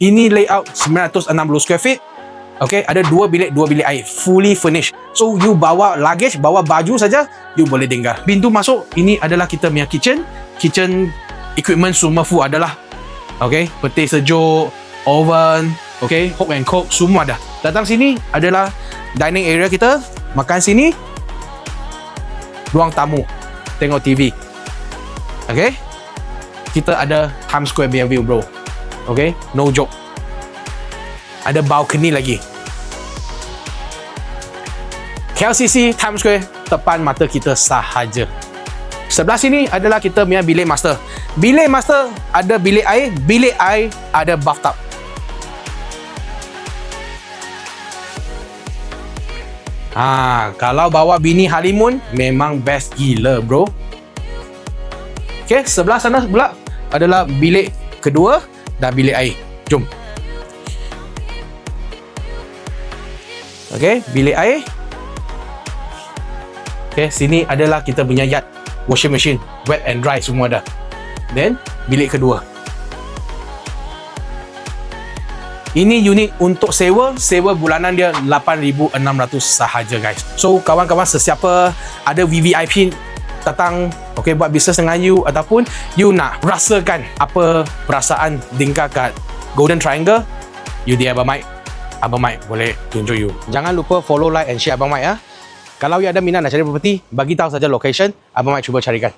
Ini layout 960 square feet. Okay, ada 2 bilik air, fully furnished. So you bawa luggage, bawa baju saja, you boleh tinggal. Pintu masuk, ini adalah kita punya kitchen. Kitchen equipment semua full adalah. Okay, peti sejuk, oven, okay, hot and cold, semua ada. Datang sini adalah dining area kita. Makan sini. Ruang tamu, tengok TV. Okay, kita ada Times Square punya view, bro. Okay, no joke. Ada balcony lagi. KLCC Times Square depan mata kita sahaja. Sebelah sini adalah kita punya bilik master. Bilik master ada bilik air ada bathtub. Kalau bawa bini honeymoon memang best gila, bro. Okay, sebelah sana pula adalah bilik kedua dan bilik air. Jom. Okay, bilik air. Okay, sini adalah kita punya yard, washing machine, wet and dry semua ada. Then, bilik kedua. Ini unit untuk sewa bulanan dia 8,600 sahaja, guys. So, kawan-kawan sesiapa ada VVIP datang, okay, buat bisnes dengan you ataupun you nak rasakan apa perasaan tinggal kat Golden Triangle, you di Abang Mike. Abang Mike boleh tunjuk you. Jangan lupa follow, like and share Abang Mike ya. Kalau you ada minat nak cari property, bagi tahu saja location, Abang Mike cuba carikan.